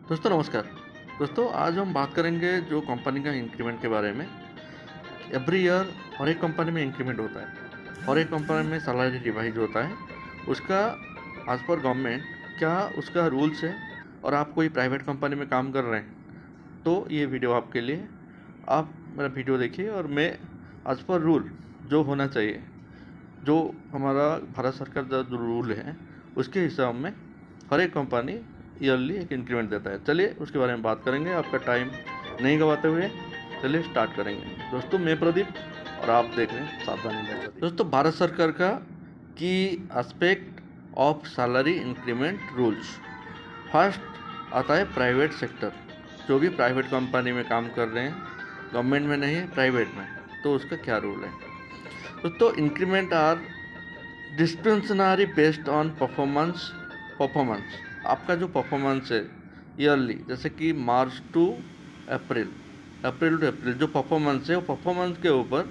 दोस्तों नमस्कार। दोस्तों आज हम बात करेंगे जो कंपनी का इंक्रीमेंट के बारे में। एवरी ईयर हर एक कंपनी में इंक्रीमेंट होता है, हर एक कंपनी में सैलरी रिवाइज होता है। उसका एज पर गवर्नमेंट क्या उसका रूल्स है, और आप कोई प्राइवेट कंपनी में काम कर रहे हैं तो ये वीडियो आपके लिए। आप मेरा वीडियो देखिए और मैं एज पर रूल जो होना चाहिए, जो हमारा भारत सरकार का जो रूल है उसके हिसाब में हर एक कंपनी ईयरली एक इंक्रीमेंट देता है। चलिए उसके बारे में बात करेंगे। आपका टाइम नहीं गवाते हुए चलिए स्टार्ट करेंगे। दोस्तों मैं प्रदीप और आप देख रहे हैं सावधानी में। दोस्तों भारत सरकार का की aspect of salary increment rules, first आता है प्राइवेट सेक्टर। जो भी प्राइवेट कंपनी में काम कर रहे हैं, गवर्नमेंट में नहीं है प्राइवेट में, तो उसका क्या रूल है। दोस्तों increment are discretionary based on performance. आपका जो परफॉर्मेंस है ईयरली, जैसे कि March two April, April to अप्रैल जो परफॉर्मेंस है वो परफॉर्मेंस के ऊपर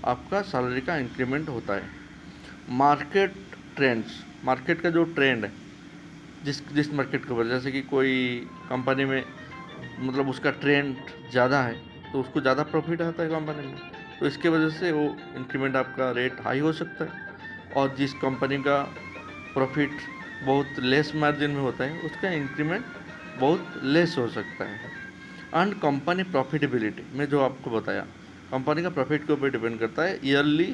आपका सैलरी का इंक्रीमेंट होता है। मार्केट ट्रेंड्स, मार्केट का जो ट्रेंड है जिस मार्केट के ऊपर, जैसे कि कोई कंपनी में मतलब उसका ट्रेंड ज़्यादा है तो उसको ज़्यादा प्रॉफिट आता है कंपनी में, तो इसके वजह से वो इंक्रीमेंट आपका रेट हाई हो सकता है। और जिस कंपनी का प्रॉफिट बहुत लेस मार्जिन में होता है उसका इंक्रीमेंट बहुत लेस हो सकता है। एंड कंपनी प्रॉफिटेबिलिटी में जो आपको बताया, कंपनी का प्रॉफिट के ऊपर डिपेंड करता है। ईयरली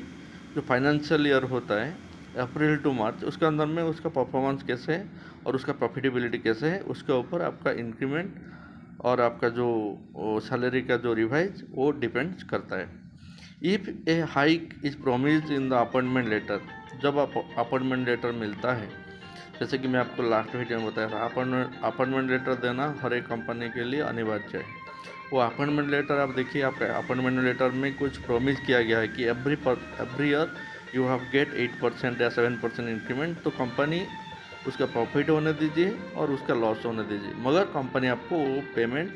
जो फाइनेंशियल ईयर होता है अप्रैल टू मार्च, उसके अंदर में उसका परफॉर्मेंस कैसे है और उसका प्रॉफिटेबिलिटी कैसे है, उसके ऊपर आपका इंक्रीमेंट और आपका जो सैलरी का जो रिवाइज वो डिपेंड्स करता है। If a hike is promised in the appointment letter, जब आप अपॉइंटमेंट लेटर मिलता है, जैसे कि मैं आपको लास्ट वीडियो में बताया था, अपॉइंटमेंट लेटर देना हर एक कंपनी के लिए अनिवार्य है। वो अपॉइंटमेंट लेटर आप देखिए, आपका अपॉइंटमेंट लेटर में कुछ प्रॉमिस किया गया है कि every year you have get 8% या 7% इंक्रीमेंट, तो कंपनी उसका प्रॉफिट होने दीजिए और उसका लॉस होने दीजिए, मगर कंपनी आपको वो पेमेंट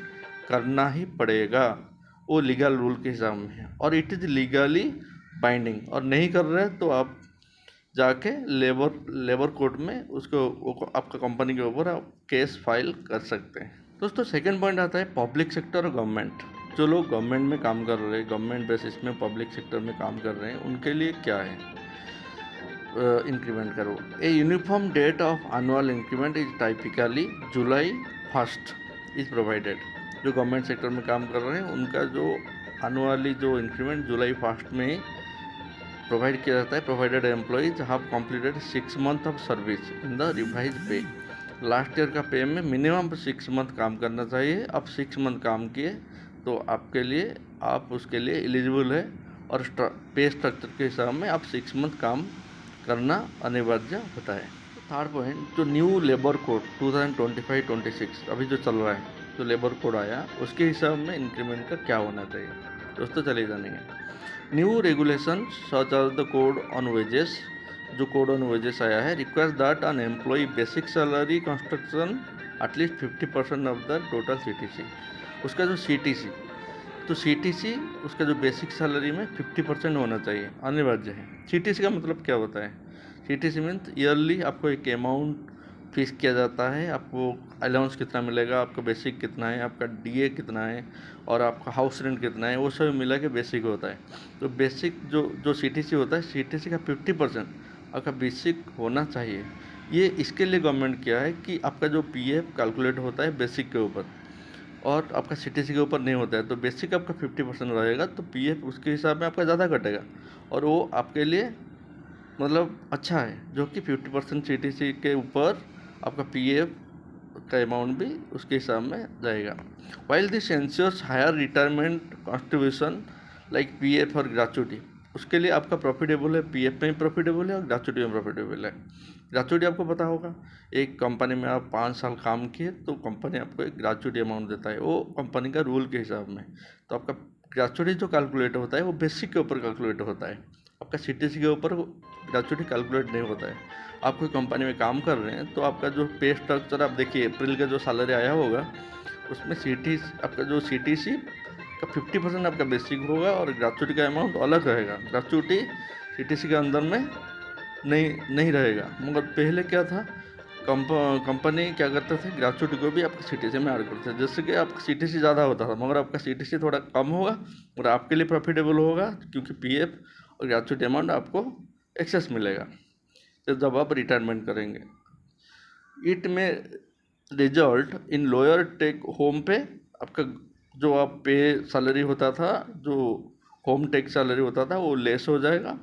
करना ही पड़ेगा। वो लीगल रूल के हिसाब में है और इट इज़ लीगली बाइंडिंग, और नहीं कर रहे तो आप जाके लेबर कोर्ट में उसको आपका कंपनी के ऊपर आप केस फाइल कर सकते हैं। दोस्तों सेकंड पॉइंट आता है पब्लिक सेक्टर और गवर्नमेंट। जो लोग गवर्नमेंट में काम कर रहे हैं, गवर्नमेंट बेसिस में पब्लिक सेक्टर में काम कर रहे हैं, उनके लिए क्या है इंक्रीमेंट करो। A uniform date of annual increment is typically July 1 is provided. जो गवर्नमेंट सेक्टर में काम कर रहे हैं उनका जो एनुअली जो इंक्रीमेंट जुलाई 1 में ही प्रोवाइड किया जाता है, provided employees have completed 6 month of service in the revise पे। लास्ट ईयर का पे में मिनिमम 6 मंथ काम करना चाहिए। अब 6 मंथ काम किए तो आपके लिए, आप उसके लिए एलिजिबल है, और पे स्ट्रक्चर के हिसाब में आप 6 मंथ काम करना अनिवार्य होता है। थर्ड पॉइंट, जो न्यू लेबर कोड 2025-26 अभी जो चल रहा है, जो लेबर कोड आया उसके हिसाब में इंक्रीमेंट का क्या होना चाहिए, दोस्तों चले जानेंगे। New regulation such as the code on wages, जो कोड ऑन वेजेस आया है, requires that an employ basic salary construction at least 50% of the total CTC। उसका जो CTC, तो CTC उसका जो बेसिक सैलरी में 50% होना चाहिए, अनिवार्य है। CTC का मतलब क्या होता है? CTC मीन्स ईयरली आपको एक अमाउंट फिक्स किया जाता है, आपको अलाउंस कितना मिलेगा, आपका बेसिक कितना है, आपका DA कितना है और आपका हाउस रेंट कितना है, वो सब मिला के बेसिक होता है। तो बेसिक जो CTC होता है, CTC का 50% आपका बेसिक होना चाहिए। ये इसके लिए गवर्नमेंट किया है कि आपका जो PF कैलकुलेट होता है बेसिक के ऊपर और आपका CTC के ऊपर नहीं होता है, तो बेसिक आपका 50% रहेगा तो PF उसके हिसाब में आपका ज़्यादा कटेगा, और वो आपके लिए मतलब अच्छा है, जो कि 50% CTC के ऊपर आपका PF का अमाउंट भी उसके हिसाब में जाएगा। While this ensures higher retirement contribution like PF और ग्रेच्युटी, उसके लिए आपका प्रॉफिटेबल है, PF में भी प्रॉफिटेबल है और ग्रेच्युटी में प्रॉफिटेबल है। ग्रेच्युटी आपको पता होगा, एक कंपनी में आप 5 साल काम किए तो कंपनी आपको एक ग्रेच्युटी अमाउंट देता है, वो कंपनी का रूल के हिसाब में। तो आपका ग्रेच्युटी जो कैलकुलेट होता है वो बेसिक के ऊपर कैलकुलेट होता है, आपका CTC के ऊपर ग्रेच्युटी कैलकुलेट नहीं होता है। आप कोई कंपनी में काम कर रहे हैं तो आपका जो पे स्ट्रक्चर आप देखिए, अप्रैल का जो सैलरी आया होगा उसमें आपका जो CTC का 50% आपका बेसिक होगा और ग्रेच्युटी का अमाउंट अलग रहेगा। ग्रेच्युटी CTC के अंदर में नहीं रहेगा, मगर पहले क्या था, कंपनी क्या करते थे, ग्रेच्युटी को भी आपके सीटीसी में ऐड करते थे, जैसे कि आपका सीटीसी ज़्यादा होता था मगर आपका सीटीसी थोड़ा कम होगा और आपके लिए प्रॉफिटेबल होगा क्योंकि पीएफ और ग्रेच्युटी अमाउंट आपको एक्सेस मिलेगा तो जब आप रिटायरमेंट करेंगे। इट में result in lower take home pay, आपका जो आप पे सैलरी होता था, जो होम टेक सैलरी होता था वो लेस हो जाएगा।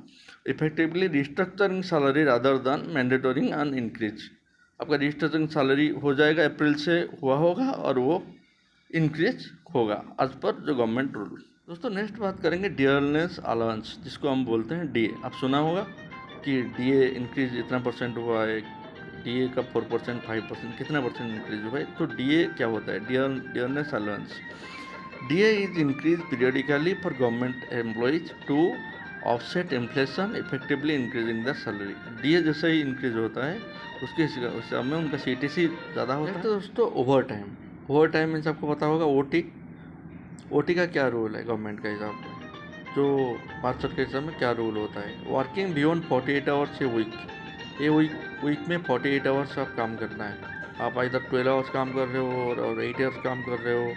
Effectively restructuring salary rather than mandatory and increase, आपका रिस्ट्रक्चरिंग सैलरी हो जाएगा, अप्रैल से हुआ होगा और वो इंक्रीज होगा एज पर जो गवर्नमेंट रूल। दोस्तों नेक्स्ट बात करेंगे डियरनेस अलाउंस, जिसको हम बोलते हैं डीए। आप सुना होगा कि डीए इंक्रीज इतना परसेंट हुआ है, डीए का 4%, 5%, कितना परसेंट इंक्रीज हुआ है। तो डीए क्या होता है, dearness allowance. DA is increase periodically for government employees to offset inflation effectively increasing the salary. DA जैसे ही इंक्रीज होता है उसके हिसाब में उनका सीटीसी ज़्यादा होता है। तो दोस्तों ओवर टाइम मीन्स आपको पता होगा ओटी का क्या रूल है गवर्नमेंट के हिसाब में, जो 62 के हिसाब में क्या रूल होता है। Working beyond 48 hours a week, ये वीक में 48 आवर्स आप काम करना है। आप इधर 12 आवर्स काम कर रहे हो और 8 आवर्स काम कर रहे हो,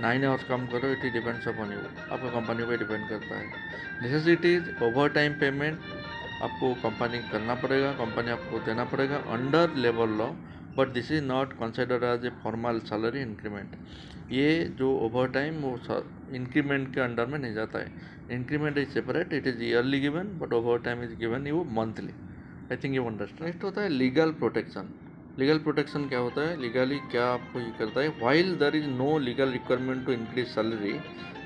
9 आवर्स काम कर रहे हो, इट डिपेंड्स अपॉन यू, आपका कंपनी पे डिपेंड करता है। नेसेसिटीज ओवर टाइम पेमेंट आपको कंपनी करना पड़ेगा, कंपनी आपको देना पड़ेगा under labour law, but this is not considered as a formal salary increment. ये जो ओवर टाइम वो इंक्रीमेंट के अंडर में नहीं जाता है। Increment is separate, it is yearly given, but overtime is given you monthly. I think you understand. Next होता है लीगल प्रोटेक्शन। लीगल प्रोटेक्शन क्या होता है, लीगली क्या आपको ये करता है। While there is no legal requirement to increase salary,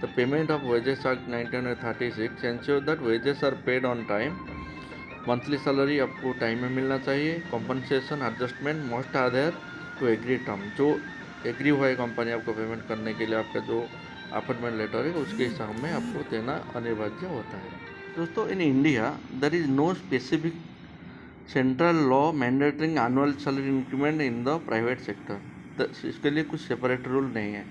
the payment of wages act 1936 ensure that wages are paid on time. Monthly salary आपको टाइम में मिलना चाहिए। Compensation adjustment must are there to agree term, जो agree हुआ है company आपको payment करने के लिए, आपका जो अपॉइंटमेंट लेटर है उसके हिसाब में आपको देना अनिवार्य होता है। दोस्तों in India there is no specific central law mandating annual salary increment in the private sector, इसके लिए कुछ सेपरेट रूल नहीं है।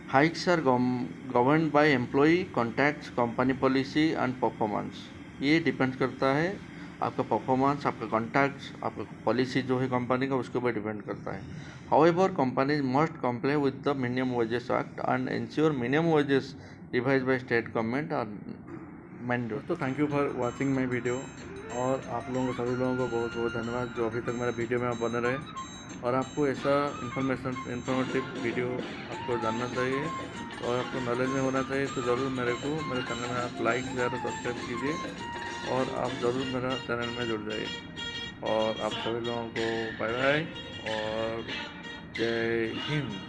Hikes are governed by employee contacts, company policy and performance. ये डिपेंड करता है आपका परफॉर्मेंस, आपका कॉन्टैक्ट्स, आपका पॉलिसी जो है कंपनी का उसके ऊपर डिपेंड करता है। However companies must comply with the minimum wages act and ensure minimum wages revise by state government और मैंडेटरी। तो thank you for watching my video, और आप लोगों को सभी लोगों को बहुत बहुत धन्यवाद जो अभी तक मेरा वीडियो में आप बने रहे। और आपको ऐसा इन्फॉर्मेटिव वीडियो आपको जानना चाहिए और आपको नॉलेज में होना चाहिए तो ज़रूर मेरे चैनल में आप लाइक शेयर और सब्सक्राइब कीजिए और आप ज़रूर मेरा चैनल में जुड़ जाइए। और आप सभी लोगों को बाय बाय और जय हिंद।